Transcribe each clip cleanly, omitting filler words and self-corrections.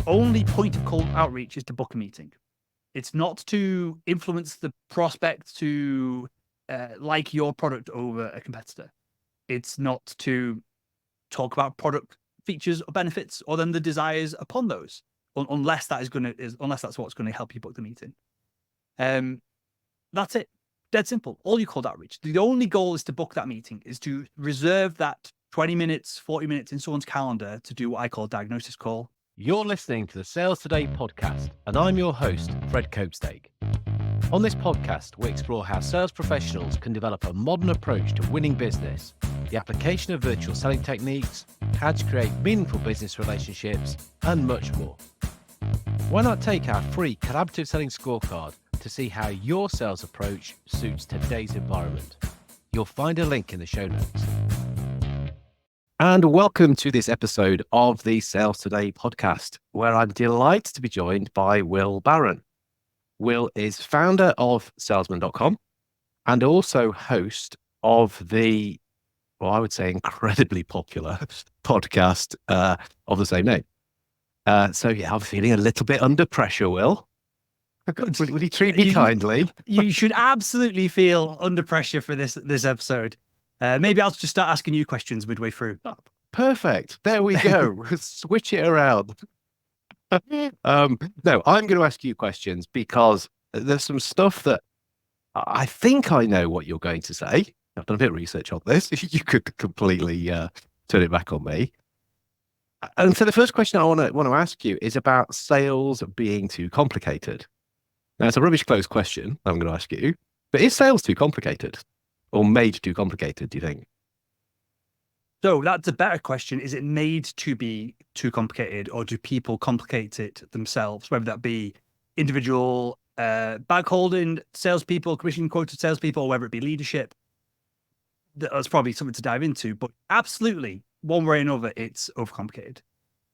only point of cold outreach is to book a meeting. It's not to influence the prospect to like your product over a competitor. It's not to talk about product features or benefits or then the desires upon those, unless that's what's going to help you book the meeting. That's it. Dead simple. All your cold outreach. The only goal is to book that meeting, is to reserve that 20 minutes, 40 minutes in someone's calendar to do what I call a diagnosis call. You're listening to the Sales Today podcast, and I'm your host, Fred Copestake. On this podcast, we explore how sales professionals can develop a modern approach to winning business, the application of virtual selling techniques, how to create meaningful business relationships, and much more. Why not take our free collaborative selling scorecard to see how your sales approach suits today's environment? You'll find a link in the show notes. And welcome to this episode of the Sales Today podcast, where I'm delighted to be joined by Will Barron. Will is founder of salesman.com and also host of the, well, I would say incredibly popular podcast of the same name. So yeah, I'm feeling a little bit under pressure, Will. Will you treat me kindly? You should absolutely feel under pressure for this episode. Maybe I'll just start asking you questions midway through. Oh, perfect. There we go. Switch it around. No, I'm going to ask you questions because there's some stuff that I think I know what you're going to say. I've done a bit of research on this. You could completely turn it back on me. And so the first question I want to ask you is about sales being too complicated. Now, it's a rubbish close question I'm going to ask you, but is sales too complicated or made too complicated, do you think? So that's a better question. Is it made to be too complicated, or do people complicate it themselves, whether that be individual bag holding salespeople, commission quoted salespeople, or whether it be leadership? That's probably something to dive into, but absolutely, one way or another, it's overcomplicated.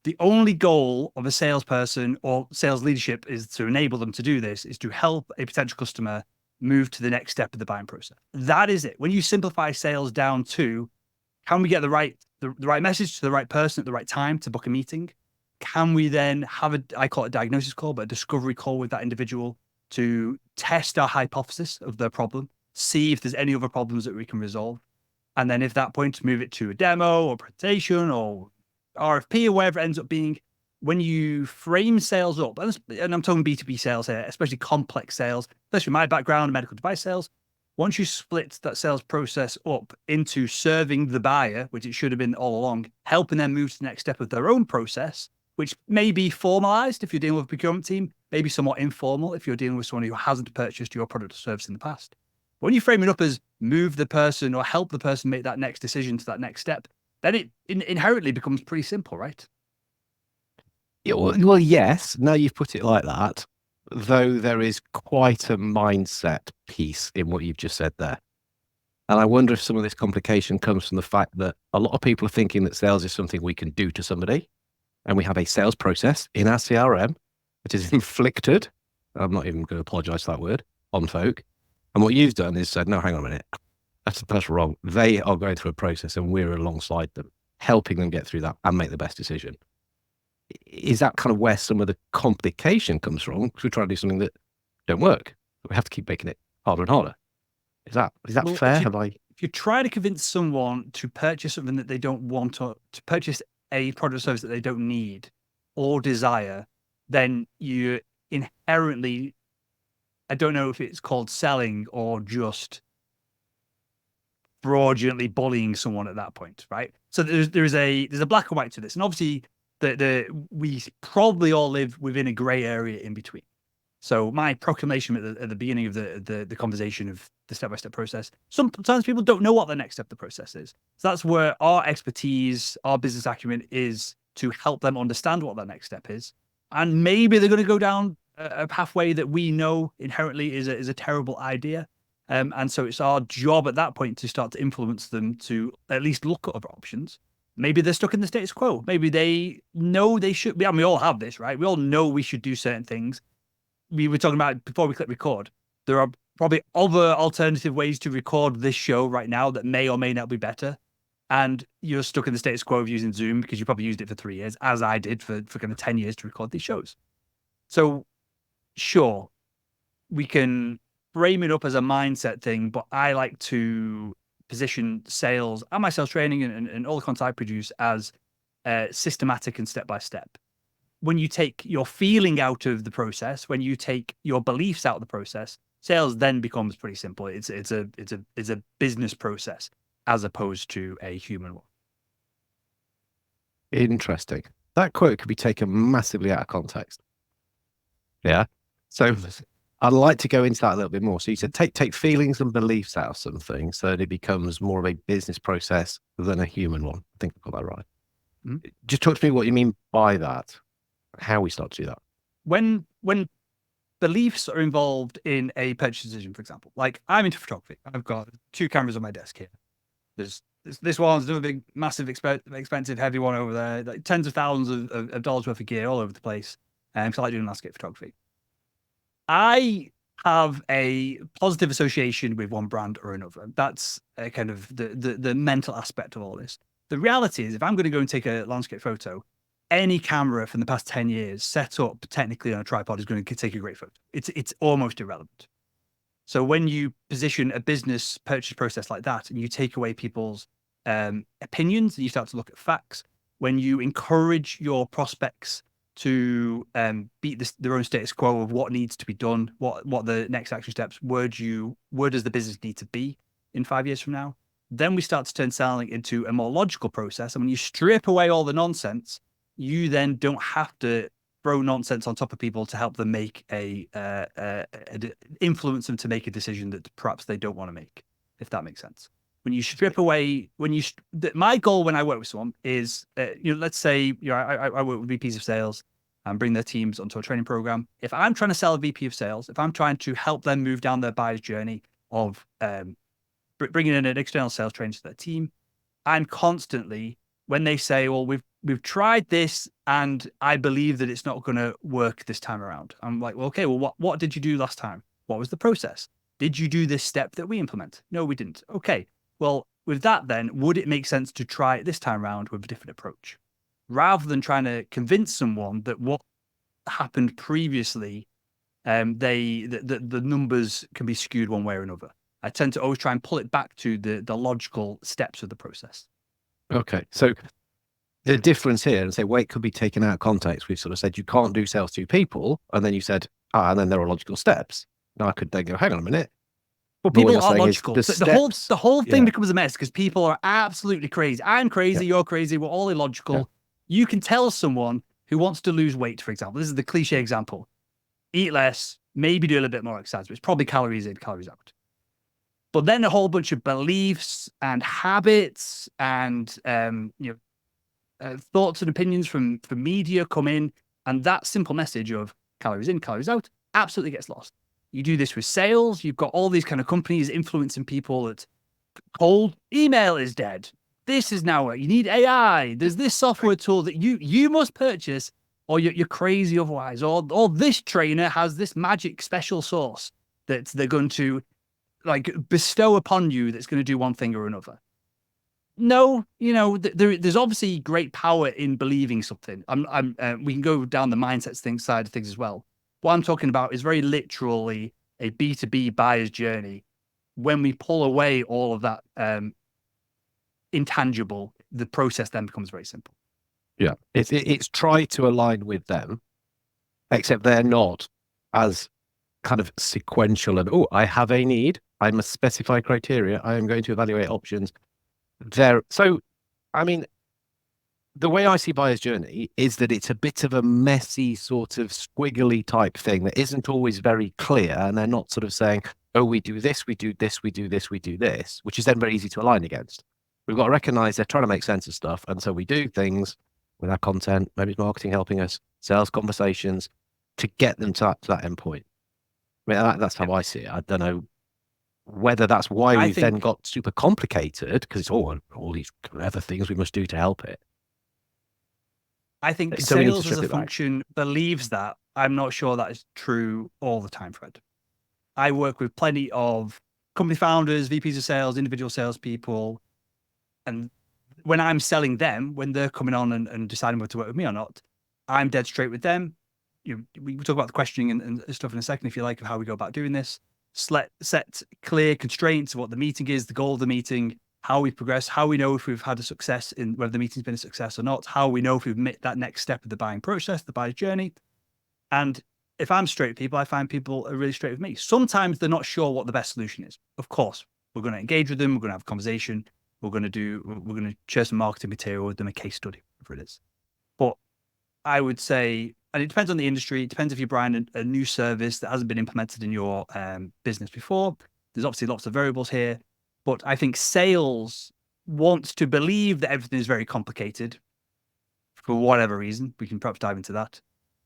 The only goal of a salesperson or sales leadership is to enable them to do this, is to help a potential customer move to the next step of the buying process. That is it. When you simplify sales down to, can we get the right message to the right person at the right time to book a meeting? Can we then have I call it a diagnosis call, but a discovery call with that individual to test our hypothesis of their problem, see if there's any other problems that we can resolve. And then if that point, move it to a demo or presentation or RFP or whatever it ends up being. When you frame sales up, and I'm talking B2B sales here, especially complex sales, especially my background, medical device sales, once you split that sales process up into serving the buyer, which it should have been all along, helping them move to the next step of their own process, which may be formalized if you're dealing with a procurement team, maybe somewhat informal if you're dealing with someone who hasn't purchased your product or service in the past. But when you frame it up as move the person or help the person make that next decision to that next step, then it inherently becomes pretty simple, right? Yeah, well, yes. Now you've put it like that, though there is quite a mindset piece in what you've just said there. And I wonder if some of this complication comes from the fact that a lot of people are thinking that sales is something we can do to somebody. And we have a sales process in our CRM that is inflicted, I'm not even going to apologize for that word, on folk. And what you've done is said, no, hang on a minute. That's wrong. They are going through a process and we're alongside them, helping them get through that and make the best decision. Is that kind of where some of the complication comes from? Because we're trying to do something that don't work. We have to keep making it harder and harder. Is that well, fair? If you try to convince someone to purchase something that they don't want, or to purchase a product or service that they don't need or desire, then you inherently, I don't know if it's called selling or just fraudulently bullying someone at that point, right? So there's a black and white to this, and obviously we probably all live within a gray area in between. So my proclamation at the beginning of the conversation of the step-by-step process, sometimes people don't know what the next step of the process is. So that's where our expertise, our business acumen is to help them understand what that next step is. And maybe they're going to go down a pathway that we know inherently is a terrible idea. And so it's our job at that point to start to influence them to at least look at other options. Maybe they're stuck in the status quo. Maybe they know they should be, and we all have this, right? We all know we should do certain things. We were talking about before we click record. There are probably other alternative ways to record this show right now that may or may not be better. and you're stuck in the status quo of using Zoom because you probably used it for 3 years, as I did for kind of 10 years to record these shows. So sure, we can frame it up as a mindset thing, but I like to position sales and my sales training and all the content I produce as systematic and step by step. When you take your feeling out of the process, when you take your beliefs out of the process, sales then becomes pretty simple. It's a business process as opposed to a human one. Interesting. That quote could be taken massively out of context. Yeah. So I'd like to go into that a little bit more. So you said take feelings and beliefs out of something so that it becomes more of a business process than a human one. I think I got that right. Mm-hmm. Just talk to me what you mean by that, how we start to do that. When beliefs are involved in a purchase decision, for example, like I'm into photography. I've got 2 cameras on my desk here. There's this one's another big, massive, expensive, heavy one over there, like tens of thousands of dollars worth of gear all over the place. So I like doing landscape photography. I have a positive association with one brand or another. That's kind of the mental aspect of all this. The reality is, if I'm going to go and take a landscape photo, any camera from the past 10 years set up technically on a tripod is going to take a great photo. It's almost irrelevant. So when you position a business purchase process like that, and you take away people's opinions, and you start to look at facts, when you encourage your prospects to beat their own status quo of what needs to be done, what the next action steps, where does the business need to be in 5 years from now, then we start to turn selling into a more logical process. And when you strip away all the nonsense, you then don't have to throw nonsense on top of people to help them make influence them to make a decision that perhaps they don't want to make, if that makes sense. When you strip away, my goal when I work with someone is, let's say, I work with VPs of sales and bring their teams onto a training program. If I'm trying to sell a VP of sales, if I'm trying to help them move down their buyer's journey of bringing in an external sales trainer to their team, I'm constantly, when they say, well, we've tried this and I believe that it's not going to work this time around. I'm like, well, okay, well, what did you do last time? What was the process? Did you do this step that we implement? No, we didn't. Okay. Well, with that then, would it make sense to try it this time around with a different approach? Rather than trying to convince someone that what happened previously, the numbers can be skewed one way or another. I tend to always try and pull it back to the logical steps of the process. Okay. So the difference here, and say, weight could be taken out of context. We've sort of said you can't do sales to people, and then you said, and then there are logical steps. Now I could then go, hang on a minute. Well, people are logical. The whole thing yeah. becomes a mess because people are absolutely crazy. I'm crazy. You're crazy. We're all illogical. Yeah. You can tell someone who wants to lose weight, for example. This is the cliche example. Eat less, maybe do a little bit more exercise, but it's probably calories in, calories out. But then a whole bunch of beliefs and habits and thoughts and opinions from media come in, and that simple message of calories in, calories out absolutely gets lost. You do this with sales. You've got all these kind of companies influencing people that cold email is dead. This is now you need AI. There's this software tool that you must purchase, or you're crazy otherwise. Or this trainer has this magic special sauce that they're going to like bestow upon you that's going to do one thing or another. No, there's obviously great power in believing something. We can go down the mindset side of things as well. What I'm talking about is very literally a B2B buyer's journey. When we pull away all of that intangible, the process then becomes very simple. Yeah, it's try to align with them, except they're not as kind of sequential and, I have a need. I must specify criteria. I am going to evaluate options. So, I mean, the way I see buyer's journey is that it's a bit of a messy sort of squiggly type thing that isn't always very clear. And they're not sort of saying, we do this, we do this, we do this, we do this, which is then very easy to align against. We've got to recognize they're trying to make sense of stuff. And so we do things with our content, maybe it's marketing helping us, sales conversations to get them to that end point. I mean, that's how I see it. I don't know whether that's why we've then got super complicated because it's all these clever things we must do to help it. I think sales as a function believes that. I'm not sure that is true all the time, Fred. I work with plenty of company founders, VPs of sales, individual salespeople, and when I'm selling them, when they're coming on and deciding whether to work with me or not, I'm dead straight with them. We talk about the questioning and stuff in a second, if you like, of how we go about doing this. Set clear constraints of what the meeting is, the goal of the meeting, how we progress, how we know if we've had a success in whether the meeting's been a success or not, how we know if we've met that next step of the buying process, the buyer's journey. And if I'm straight with people, I find people are really straight with me. Sometimes they're not sure what the best solution is. Of course, we're going to engage with them. We're going to have a conversation. We're going to share some marketing material with them, a case study, whatever it is. But I would say, and it depends on the industry. It depends if you're buying a new service that hasn't been implemented in your business before. There's obviously lots of variables here, but I think sales wants to believe that everything is very complicated for whatever reason. We can perhaps dive into that.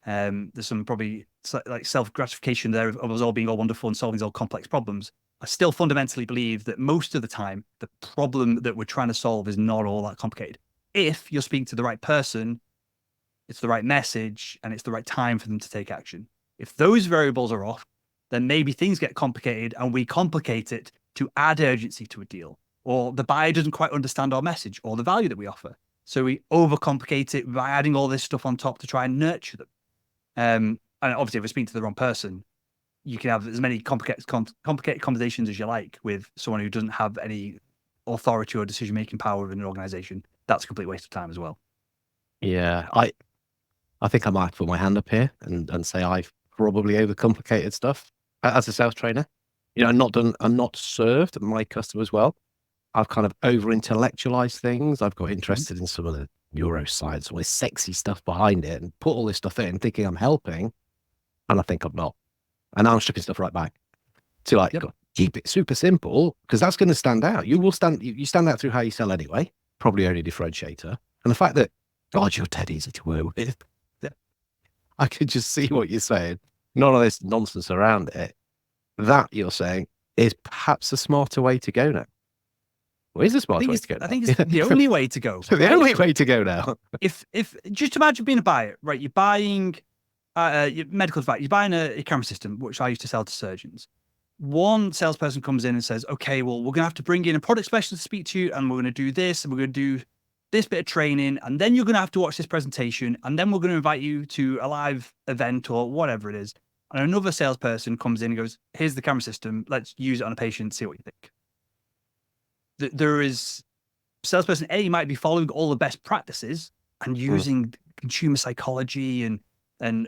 There's some probably like self-gratification there of us all being all wonderful and solving these all complex problems. I still fundamentally believe that most of the time, the problem that we're trying to solve is not all that complicated. If you're speaking to the right person, it's the right message, and it's the right time for them to take action. If those variables are off, then maybe things get complicated and we complicate it to add urgency to a deal, or the buyer doesn't quite understand our message or the value that we offer. So we overcomplicate it by adding all this stuff on top to try and nurture them. And obviously, if we're speaking to the wrong person, you can have as many complicated conversations as you like with someone who doesn't have any authority or decision-making power within an organization. That's a complete waste of time as well. Yeah, I think I might put my hand up here and say I've probably overcomplicated stuff as a sales trainer. I'm not served my customers well. I've kind of over-intellectualized things. I've got interested in some of the neuroscience, all this sexy stuff behind it, and put all this stuff in thinking I'm helping, and I think I'm not. And now I'm stripping stuff right back to keep it super simple, because that's going to stand out. You stand out through how you sell anyway, probably only differentiator. And the fact that, God, you're dead easy to work with. I could just see what you're saying. None of this nonsense around it. That you're saying is perhaps a smarter way to go now. Well, is a smarter way to go now? I think it's the only way to go. The only way to go now. If just imagine being a buyer, right? You're buying your medical device. You're buying a camera system, which I used to sell to surgeons. One salesperson comes in and says, "Okay, well, we're going to have to bring in a product specialist to speak to you, and we're going to do this, and we're going to do this bit of training, and then you're going to have to watch this presentation, and then we're going to invite you to a live event or whatever it is." And another salesperson comes in and goes, "Here's the camera system. Let's use it on a patient, see what you think." There is salesperson A might be following all the best practices and using consumer psychology and I'm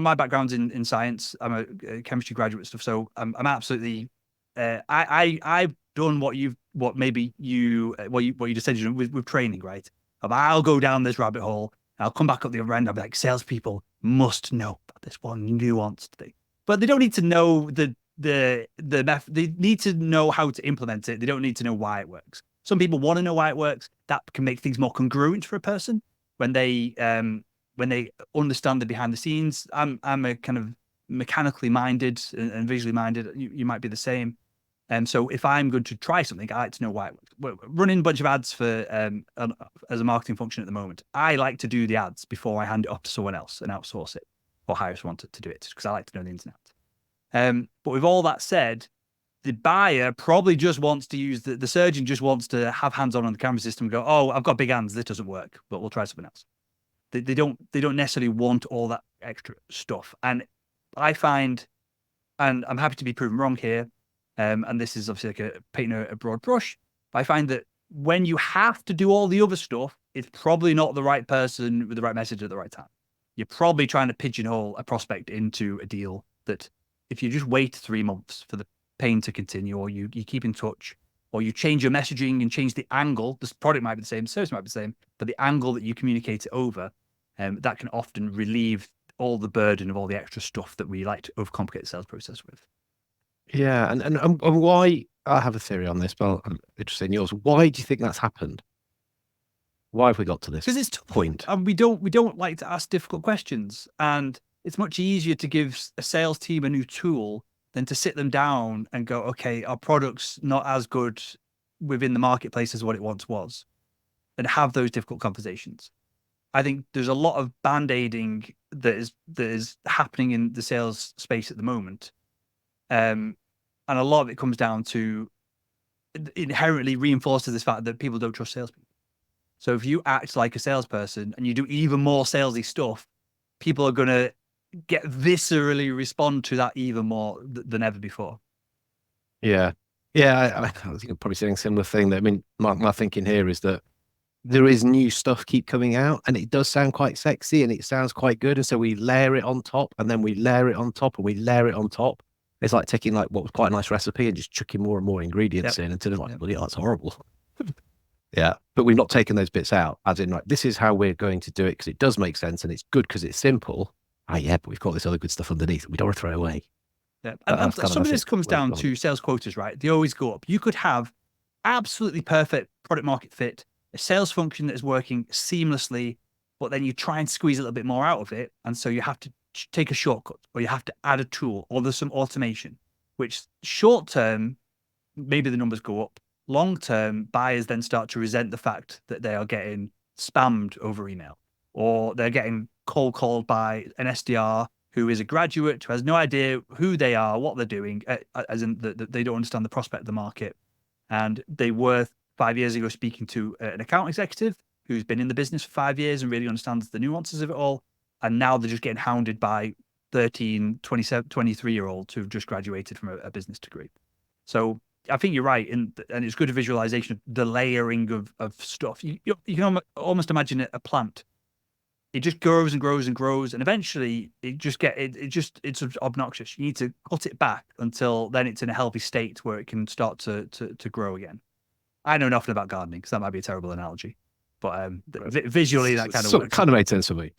my background's in science. I'm a chemistry graduate stuff, so I'm absolutely I've done what you just said with training, right? I'll go down this rabbit hole. I'll come back up the other end. I'll be like, salespeople must know about this one nuanced thing, but they don't need to know the method. They need to know how to implement it. They don't need to know why it works. Some people want to know why it works. That can make things more congruent for a person when they understand the behind the scenes. I'm a kind of mechanically minded and visually minded. You might be the same. So if I'm going to try something, I like to know why it works. We're running a bunch of ads for as a marketing function at the moment. I like to do the ads before I hand it off to someone else and outsource it or hire someone to do it, because I like to know the ins and outs. But with all that said, the buyer probably just wants to use the surgeon just wants to have hands on the camera system and go, "Oh, I've got big hands. This doesn't work, but we'll try something else." They don't necessarily want all that extra stuff. And I find, and I'm happy to be proven wrong here, and this is obviously like painting a broad brush, but I find that when you have to do all the other stuff, it's probably not the right person with the right message at the right time. You're probably trying to pigeonhole a prospect into a deal that if you just wait 3 months for the pain to continue, or you keep in touch, or you change your messaging and change the angle, this product might be the same, service might be the same, but the angle that you communicate it over, that can often relieve all the burden of all the extra stuff that we like to overcomplicate the sales process with. Yeah, and why, I have a theory on this, but I'm interested in yours. Why do you think that's happened? Why have we got to this? Because it's tough, point? and we don't like to ask difficult questions, and it's much easier to give a sales team a new tool than to sit them down and go, "Okay, our product's not as good within the marketplace as what it once was," and have those difficult conversations. I think there's a lot of band-aiding that is happening in the sales space at the moment. And a lot of it comes down to inherently reinforces this fact that people don't trust salespeople. So if you act like a salesperson and you do even more salesy stuff, people are going to get viscerally respond to that even more than ever before. Yeah. Yeah. I think I'm probably saying a similar thing. I mean, my thinking here is that there is new stuff keep coming out, and it does sound quite sexy and it sounds quite good. And so we layer it on top, and then we layer it on top, and we layer it on top. It's like taking like what was quite a nice recipe and just chucking more and more ingredients in until it's like, bloody hell, that's horrible. Yeah. But we've not taken those bits out, as in like, this is how we're going to do it because it does make sense and it's good because it's simple. Ah, yeah, but we've got this other good stuff underneath that we don't want to throw away. Yeah. And some of this comes down to sales quotas, right? They always go up. You could have absolutely perfect product market fit, a sales function that is working seamlessly, but then you try and squeeze a little bit more out of it. And so you have to take a shortcut, or you have to add a tool, or there's some automation, which short term, maybe the numbers go up. Long term, buyers then start to resent the fact that they are getting spammed over email, or they're getting cold called by an SDR who is a graduate, who has no idea who they are, what they're doing, as in they don't understand the prospect of the market. And they were 5 years ago speaking to an account executive who's been in the business for 5 years and really understands the nuances of it all. And now they're just getting hounded by 13, 27, 23-year-olds who've just graduated from a business degree. So I think you're right. And it's good visualization of the layering of stuff. You can almost imagine a plant. It just grows and grows and grows. And eventually it's obnoxious. You need to cut it back until then it's in a healthy state where it can start to grow again. I know nothing about gardening because that might be a terrible analogy, but visually that kind of works. Kind of made sense for me.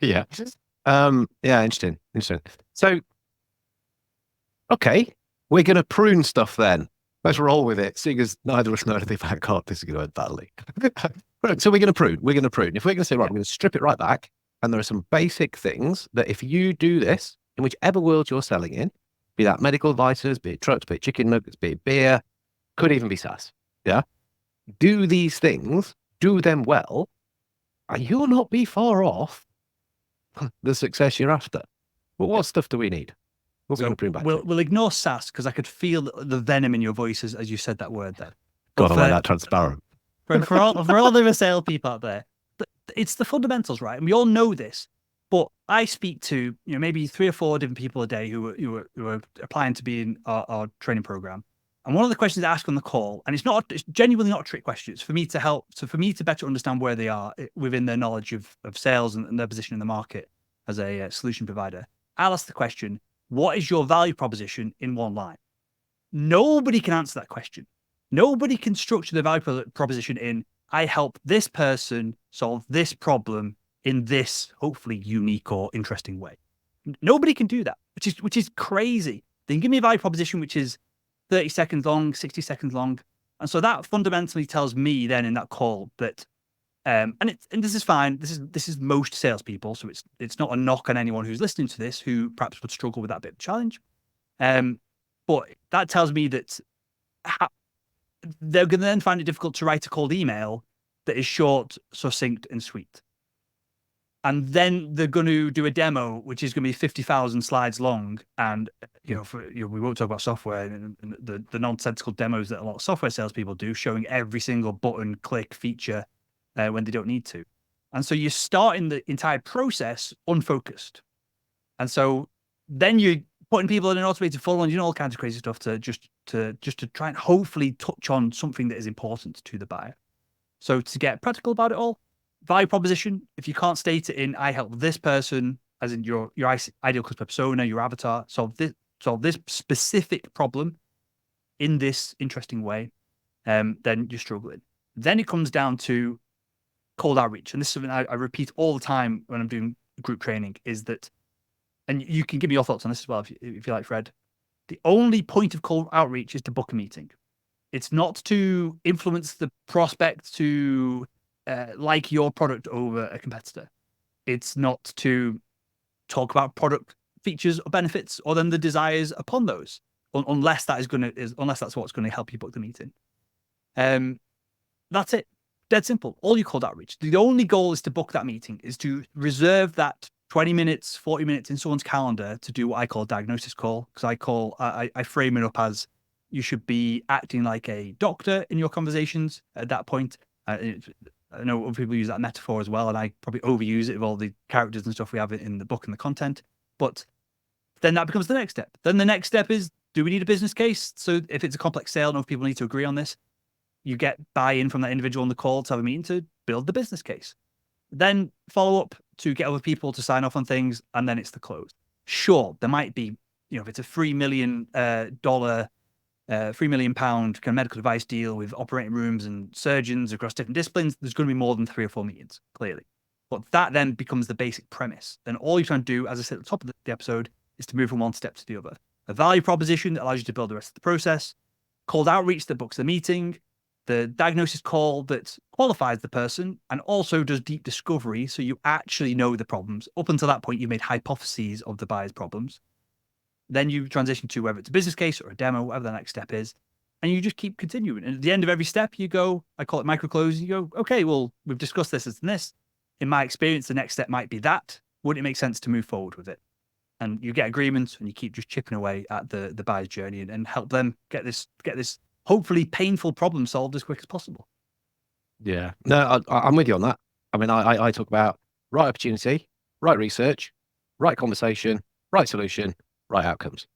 Yeah. Yeah. Interesting. So, okay, we're going to prune stuff then. Let's roll with it, seeing as neither of us know anything about gardening. This is going to end badly. So we're going to prune. If we're going to say, right, we're going to strip it right back, and there are some basic things that if you do this in whichever world you're selling in, be that medical devices, be it trucks, be it chicken nuggets, be it beer, could even be SaaS. Yeah. Do these things, do them well, and you'll not be far off the success you're after. But what stuff do we need? What are we going to prune back? We'll ignore SaaS because I could feel the venom in your voice as you said that word there. God, I'm like that transparent. For all the other salespeople out there, it's the fundamentals, right? And we all know this. But I speak to maybe 3 or 4 different people a day who are applying to be in our training program. And one of the questions I ask on the call, and it's genuinely not a trick question, it's for me to help, so for me to better understand where they are within their knowledge of sales and their position in the market as a solution provider. I'll ask the question, what is your value proposition in one line? Nobody can answer that question. Nobody can structure the value proposition in, I help this person solve this problem in this hopefully unique or interesting way. Nobody can do that, which is crazy. They can give me a value proposition which is 30 seconds long, 60 seconds long. And so that fundamentally tells me then in that call that, and this is fine. This is most salespeople. So it's not a knock on anyone who's listening to this who perhaps would struggle with that bit of challenge. But that tells me that they're going to then find it difficult to write a cold email that is short, succinct, and sweet. And then they're going to do a demo, which is going to be 50,000 slides long. And, we won't talk about software and the nonsensical demos that a lot of software salespeople do, showing every single button, click, feature when they don't need to. And so you're starting the entire process unfocused. And so then you're putting people in an automated funnel and all kinds of crazy stuff to just to try and hopefully touch on something that is important to the buyer. So to get practical about it all, value proposition, if you can't state it in, I help this person, as in your ideal customer persona, your avatar, solve this specific problem in this interesting way, then you're struggling. Then it comes down to cold outreach. And this is something I repeat all the time when I'm doing group training, is that, and you can give me your thoughts on this as well, if you like, Fred. The only point of cold outreach is to book a meeting. It's not to influence the prospect to like your product over a competitor. It's not to talk about product features or benefits or then the desires upon those, unless that's what's going to help you book the meeting. That's it. Dead simple. All your cold outreach. The only goal is to book that meeting, is to reserve that 20 minutes, 40 minutes in someone's calendar to do what I call a diagnosis call, because I frame it up as, You should be acting like a doctor in your conversations at that point. I know other people use that metaphor as well, and I probably overuse it with all the characters and stuff we have in the book and the content. But then that becomes the next step. Then the next step is, do we need a business case? So if it's a complex sale, enough people need to agree on this. You get buy-in from that individual on the call to have a meeting to build the business case. Then follow up to get other people to sign off on things, and then it's the close. Sure, there might be, if it's a $3 million £3 million kind of medical device deal with operating rooms and surgeons across different disciplines, there's going to be more than 3 or 4 meetings, clearly. But that then becomes the basic premise. Then all you're trying to do, as I said at the top of the episode, is to move from one step to the other. A value proposition that allows you to build the rest of the process, cold outreach that books the meeting, the diagnosis call that qualifies the person and also does deep discovery so you actually know the problems. Up until that point, you made hypotheses of the buyer's problems. Then you transition to whether it's a business case or a demo, whatever the next step is, and you just keep continuing. And at the end of every step, you go, I call it micro close. You go, okay, well, we've discussed this and this. In my experience, the next step might be that. Would it make sense to move forward with it? And you get agreements, and you keep just chipping away at the buyer's journey and help them get this hopefully painful problem solved as quick as possible. Yeah, no, I'm with you on that. I mean, I talk about right opportunity, right research, right conversation, right solution, right outcomes.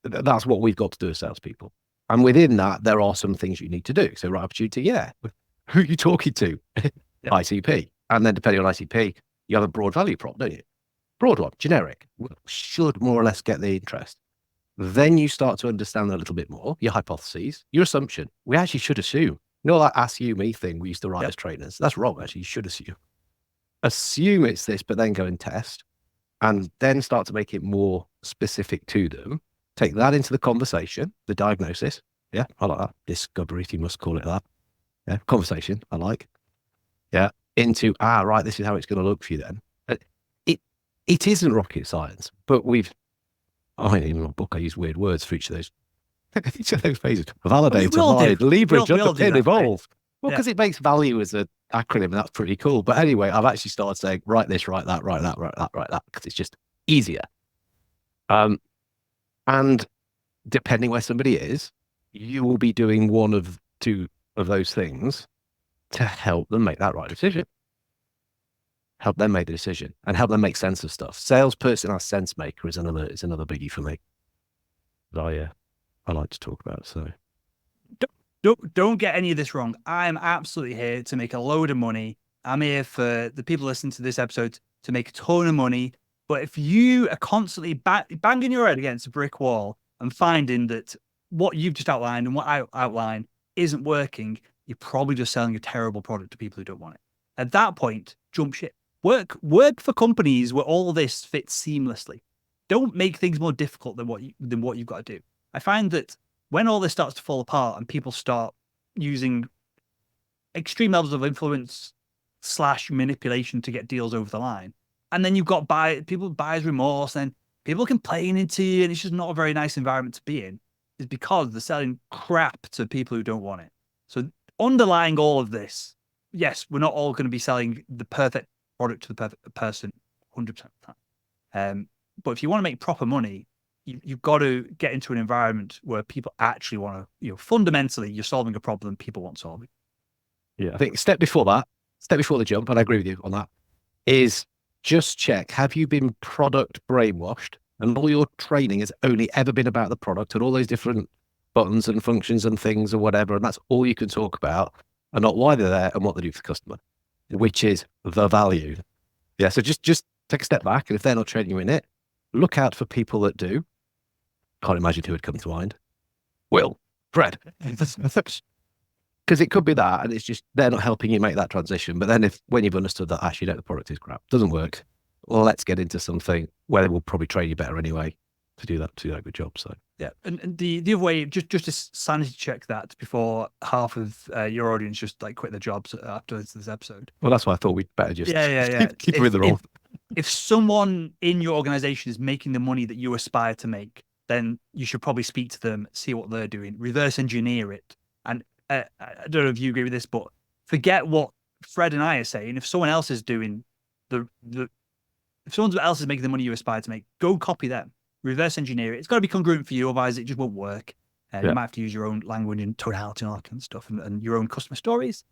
That's what we've got to do as salespeople. And within that, there are some things you need to do. So right opportunity, yeah. Who are you talking to? Yep. ICP. And then depending on ICP, you have a broad value prop, don't you? Broad one, generic, should more or less get the interest. Then you start to understand a little bit more, your hypotheses, your assumption. We actually should assume. You know that ask you me thing we used to write as trainers? That's wrong, actually. You should assume. Assume it's this, but then go and test. And then start to make it more specific to them. Take that into the conversation, the diagnosis. Yeah, I like that. Discovery, you must call it that. Yeah, conversation, I like. Yeah, into, right, this is how it's going to look for you then. It isn't rocket science, but in my book, I use weird words for each of those phases. Validate, valide, leverage, underpin, evolve. Well, because it makes value as an acronym, and that's pretty cool. But anyway, I've actually started saying, write this, write that, write that, write that, write that, because it's just easier. And depending where somebody is, you will be doing one of 2 of those things to help them make that right decision. Help them make the decision and help them make sense of stuff. Salesperson as sense maker is another biggie for me. That I like to talk about. So don't get any of this wrong. I'm absolutely here to make a load of money. I'm here for the people listening to this episode to make a ton of money. But if you are constantly banging your head against a brick wall and finding that what you've just outlined and what I outlined isn't working, you're probably just selling a terrible product to people who don't want it. At that point, jump ship. Work for companies where all this fits seamlessly. Don't make things more difficult than what you've got to do. I find that when all this starts to fall apart and people start using extreme levels of influence / manipulation to get deals over the line, and then you've got buyer's remorse, and people complaining to you, and it's just not a very nice environment to be in, is because they're selling crap to people who don't want it. So underlying all of this, yes, we're not all going to be selling the perfect product to the perfect person 100% of the time. But if you want to make proper money, you've got to get into an environment where people actually want to, fundamentally, you're solving a problem people want solving. Yeah, I think step before the jump, and I agree with you on that, is just check, have you been product brainwashed and all your training has only ever been about the product and all those different buttons and functions and things or whatever, and that's all you can talk about and not why they're there and what they do for the customer, which is the value. Yeah, so just take a step back, and if they're not training you in it, look out for people that do. Can't imagine who would come to mind. Will, Fred. Because it could be that, and it's just they're not helping you make that transition. But then when you've understood that actually the product is crap, doesn't work, well, let's get into something where they will probably train you better anyway to do that good job. So yeah, and the other way, just to sanity check that before half of your audience just quit their jobs after this episode. Well, that's why I thought we'd better just keep with the role. If someone in your organization is making the money that you aspire to make, then you should probably speak to them, see what they're doing, reverse engineer it. And I don't know if you agree with this, but forget what Fred and I are saying. If someone else is doing if someone else is making the money you aspire to make, go copy them, reverse engineer it. It's got to be congruent for you, otherwise it just won't work. You might have to use your own language and tonality and all that kind of stuff, and your own customer stories.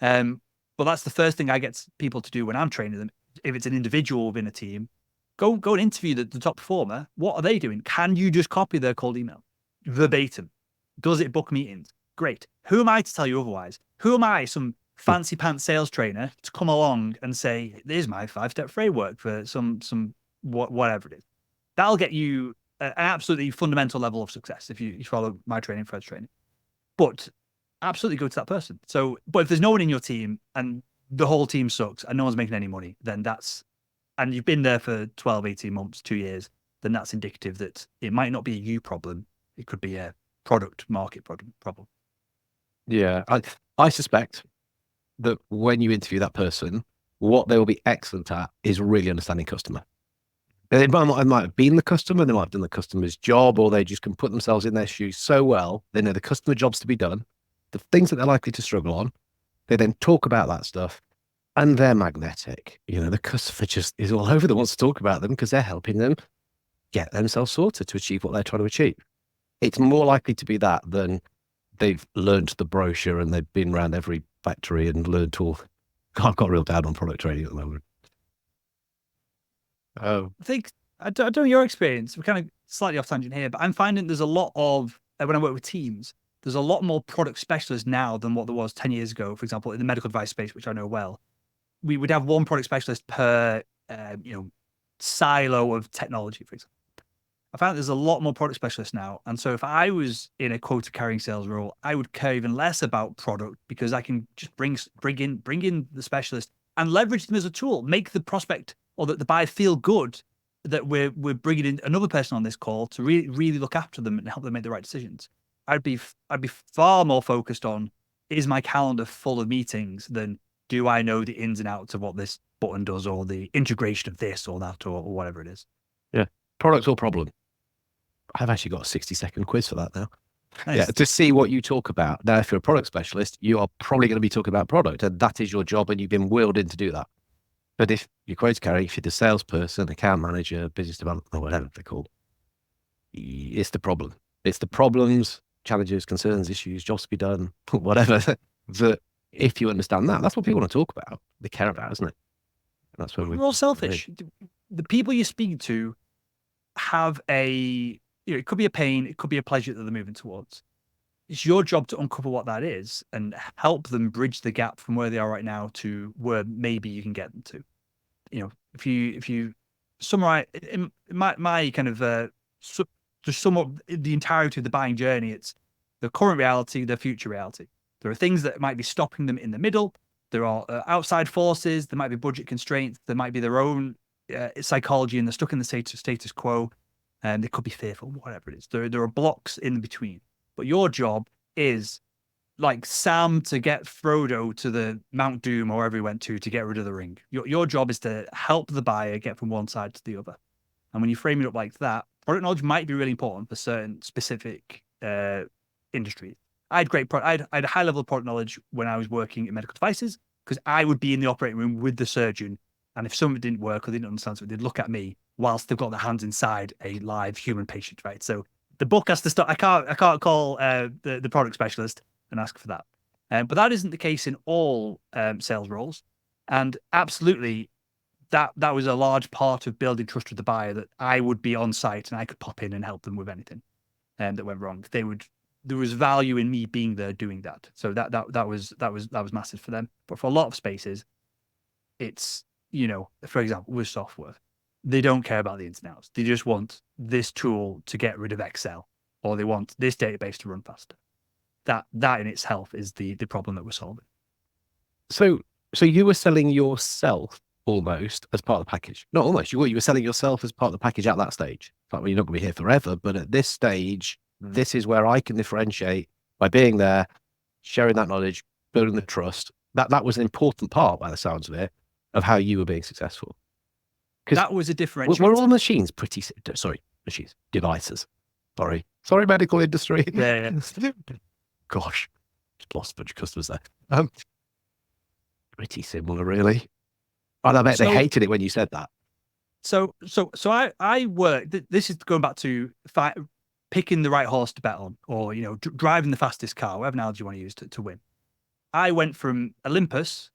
But that's the first thing I get people to do when I'm training them. If it's an individual within a team, go and interview the top performer. What are they doing? Can you just copy their cold email verbatim? Does it book meetings? Great. Who am I to tell you otherwise? Who am I, some fancy pants sales trainer, to come along and say, "There's my 5-step framework for whatever it is"? That'll get you an absolutely fundamental level of success if you follow my training, Fred's training. But absolutely go to that person. So, but if there's no one in your team and the whole team sucks and no one's making any money, then and you've been there for 12, 18 months, 2 years, then that's indicative that it might not be a you problem. It could be a market problem. Yeah. I suspect that when you interview that person, what they will be excellent at is really understanding customer. They might have been the customer, they might have done the customer's job, or they just can put themselves in their shoes so well. They know the customer jobs to be done, the things that they're likely to struggle on. They then talk about that stuff, and they're magnetic. The customer just is all over them, wants to talk about them because they're helping them get themselves sorted to achieve what they're trying to achieve. It's more likely to be that than they've learned the brochure and they've been around every factory and learned all. I've got real down on product training at the moment. I think, I don't know your experience, we're kind of slightly off tangent here, but I'm finding there's a lot of, when I work with teams, there's a lot more product specialists now than what there was 10 years ago. For example, in the medical device space, which I know well, we would have one product specialist per, silo of technology, for example. I found there's a lot more product specialists now. And so if I was in a quota carrying sales role, I would care even less about product because I can just bring in the specialist and leverage them as a tool, make the prospect or the buyer feel good that we're bringing in another person on this call to really look after them and help them make the right decisions. I'd be far more focused on, is my calendar full of meetings, than do I know the ins and outs of what this button does or the integration of this or that or whatever it is. Yeah. Product or problem? I've actually got a 60-second quiz for that now. Nice. Yeah, to see what you talk about. Now, if you're a product specialist, you are probably going to be talking about product, and that is your job, and you've been willed in to do that. But if you're quota carrying, if you're the salesperson, account manager, business development, or whatever they're called, it's the problem. It's the problems, challenges, concerns, issues, jobs to be done, whatever. That if you understand that, that's what people want to talk about. They care about, isn't it? And that's when we're all selfish. The people you speak to have it could be a pain, it could be a pleasure that they're moving towards. It's your job to uncover what that is and help them bridge the gap from where they are right now to where maybe you can get them to. If you summarize in my kind of just somewhat the entirety of the buying journey, it's the current reality, the future reality. There are things that might be stopping them in the middle. There are outside forces. There might be budget constraints. There might be their own psychology, and they're stuck in the status quo. And they could be fearful, whatever it is. There are blocks in between. But your job is like Sam to get Frodo to the Mount Doom or wherever he went to get rid of the ring. Your job is to help the buyer get from one side to the other. And when you frame it up like that, product knowledge might be really important for certain specific industries. I had a high level of product knowledge when I was working in medical devices because I would be in the operating room with the surgeon. And if something didn't work or they didn't understand something, they'd look at me whilst they've got their hands inside a live human patient, right? So the book has to start. I can't call the product specialist and ask for that. But that isn't the case in all sales roles. And absolutely, that was a large part of building trust with the buyer, that I would be on site and I could pop in and help them with anything that went wrong. There was value in me being there doing that. So that was massive for them. But for a lot of spaces, it's, for example, with software, they don't care about the ins and outs. They just want this tool to get rid of Excel, or they want this database to run faster. That in itself is the problem that we're solving. So you were selling yourself almost as part of the package. Not almost. You were selling yourself as part of the package at that stage. Like, well, you're not going to be here forever, but at this stage, this is where I can differentiate by being there, sharing that knowledge, building the trust. That was an important part, by the sounds of it, of how you were being successful. That was a differentiator. We're all machines, devices. Sorry, medical industry. Yeah. Gosh, just lost a bunch of customers there. Pretty similar, really. And I bet they hated it when you said that. So I work. This is going back to picking the right horse to bet on, or driving the fastest car, whatever analogy you want to use to win. I went from Olympus,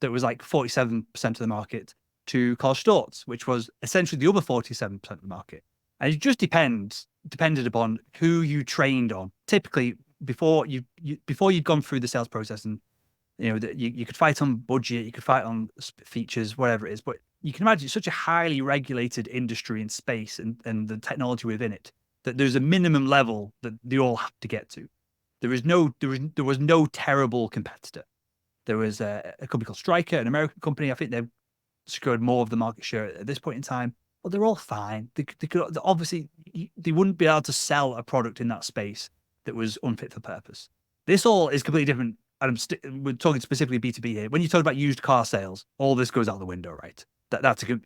that was like 47% of the market, to Karl Storz, which was essentially the other 47% of the market. And it just depended upon who you trained on. Typically, before you'd gone through the sales process, and you could fight on budget, you could fight on features, whatever it is. But you can imagine it's such a highly regulated industry and space, and the technology within it, that there's a minimum level that they all have to get to. There was no terrible competitor. There was a company called Stryker, an American company. I think they've secured more of the market share at this point in time. But they're all fine. They could obviously, they wouldn't be able to sell a product in that space that was unfit for purpose. This all is completely different. And we're talking specifically B2B here. When you talk about used car sales, all this goes out the window, right? That's a good,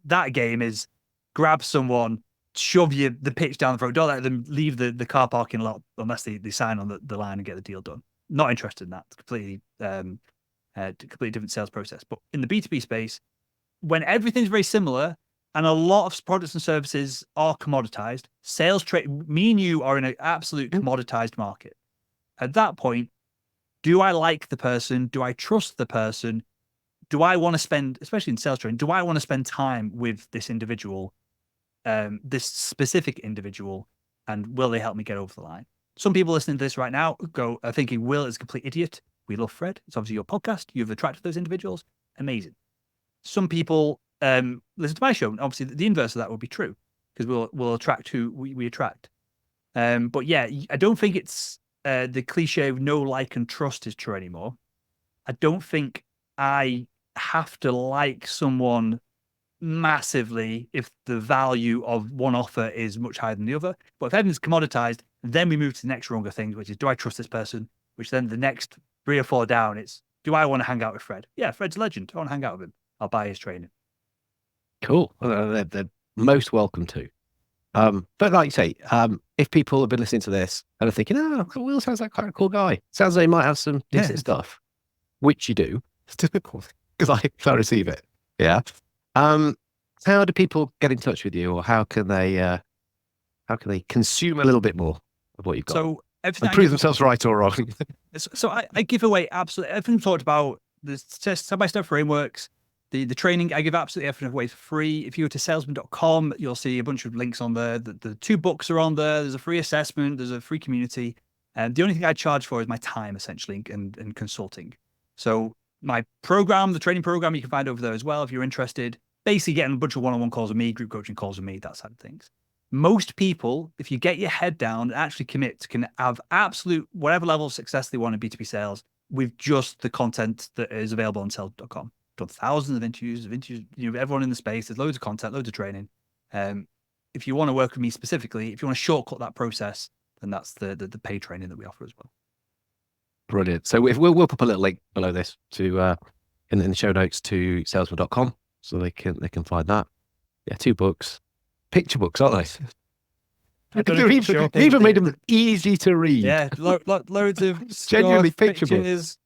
that game is grab someone, shove the pitch down the throat, don't let them leave the car parking lot unless they sign on the line and get the deal done. Not interested in that. It's completely different sales process. But in the B2B space, when everything's very similar and a lot of products and services are commoditized, sales trade, me and you are in an absolute commoditized market. At that point, do I like the person? Do I trust the person? Do I want to spend, especially in sales training, do I want to spend time with this individual, this specific individual, and will they help me get over the line? Some people listening to this right now are thinking, Will is a complete idiot. We love Fred. It's obviously your podcast. You've attracted those individuals. Amazing. Some people listen to my show, and obviously the inverse of that would be true, because we'll attract who we attract. But yeah, I don't think it's the cliche of know, like, and trust is true anymore. I don't think I have to like someone massively if the value of one offer is much higher than the other. But if everything's commoditized, then we move to the next rung of things, which is, do I trust this person? Which then the next 3 or 4 down, it's, do I want to hang out with Fred? Yeah, Fred's a legend. I want to hang out with him. I'll buy his training. Cool. Well, they're most welcome to. But like you say, if people have been listening to this and are thinking, oh, Will sounds like quite a cool guy. Sounds like he might have some decent stuff, which you do, because I receive it. Yeah. How do people get in touch with you, or how can they consume a little bit more of what you've got? So and prove themselves right or wrong. So I give away absolutely everything. Talked about the step-by-step frameworks, the training. I give absolutely everything away for free. If you go to salesman.com, you'll see a bunch of links on there. The 2 books are on there. There's a free assessment. There's a free community. And the only thing I charge for is my time, essentially, and consulting. So my program, the training program, you can find over there as well if you're interested. Basically getting a bunch of one-on-one calls with me, group coaching calls with me, that side of things. Most people, if you get your head down and actually commit, can have absolute whatever level of success they want in B2B sales with just the content that is available on sales.com. Done thousands of interviews, everyone in the space. There's loads of content, loads of training. If you want to work with me specifically, if you want to shortcut that process, then that's the paid training that we offer as well. Brilliant. So we'll put a little link below this to in the show notes to salesman.com, so they can find that. Yeah, 2 books, picture books, aren't they? They even made them easy to read. Yeah, loads of genuinely pictures,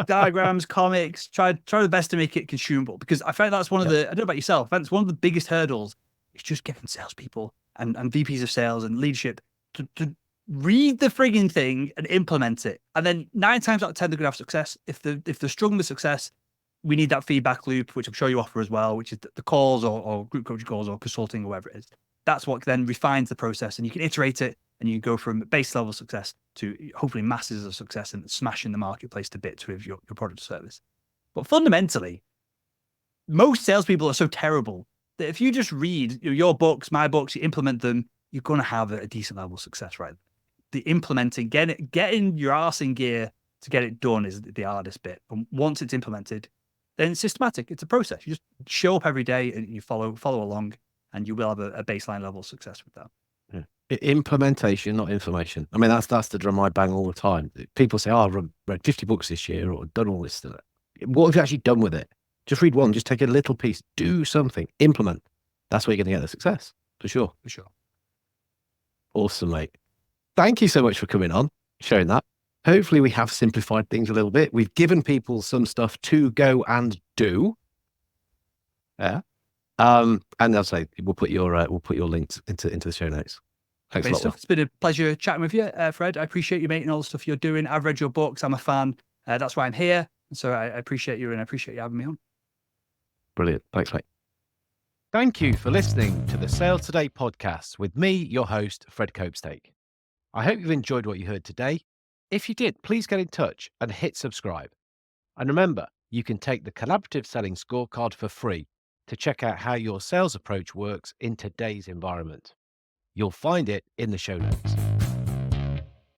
diagrams, comics. Try the best to make it consumable, because I find that's one of the, I don't know about yourself, I find it's one of the biggest hurdles. It's just getting salespeople and VPs of sales and leadership to read the frigging thing and implement it. And then 9 times out of 10, they're going to have success. If they're struggling with success, we need that feedback loop, which I'm sure you offer as well, which is the calls or group coaching calls or consulting or whatever it is. That's what then refines the process, and you can iterate it, and you go from base level success to hopefully masses of success and smashing the marketplace to bits with your product or service. But fundamentally, most salespeople are so terrible that if you just read your books, my books, you implement them, you're going to have a decent level of success, right? The implementing, getting your arse in gear to get it done is the hardest bit. And once it's implemented, then it's systematic. It's a process. You just show up every day and you follow along, and you will have a baseline level of success with that. Yeah. Implementation, not information. I mean, that's the drum I bang all the time. People say, oh, I've read 50 books this year or done all this. What have you actually done with it? Just read one, just take a little piece, do something, implement. That's where you're going to get the success, for sure. For sure. Awesome, mate. Thank you so much for coming on, sharing that. Hopefully we have simplified things a little bit. We've given people some stuff to go and do. Yeah. And I'll say we'll put your links into the show notes. Thanks a Great lot, stuff. Will. It's been a pleasure chatting with you, Fred. I appreciate you making all the stuff you're doing. I've read your books. I'm a fan. That's why I'm here. So I appreciate you, and I appreciate you having me on. Brilliant. Thanks, mate. Thank you for listening to the Sales Today podcast with me, your host, Fred Copestake. I hope you've enjoyed what you heard today. If you did, please get in touch and hit subscribe. And remember, you can take the Collaborative Selling Scorecard for free to check out how your sales approach works in today's environment. You'll find it in the show notes.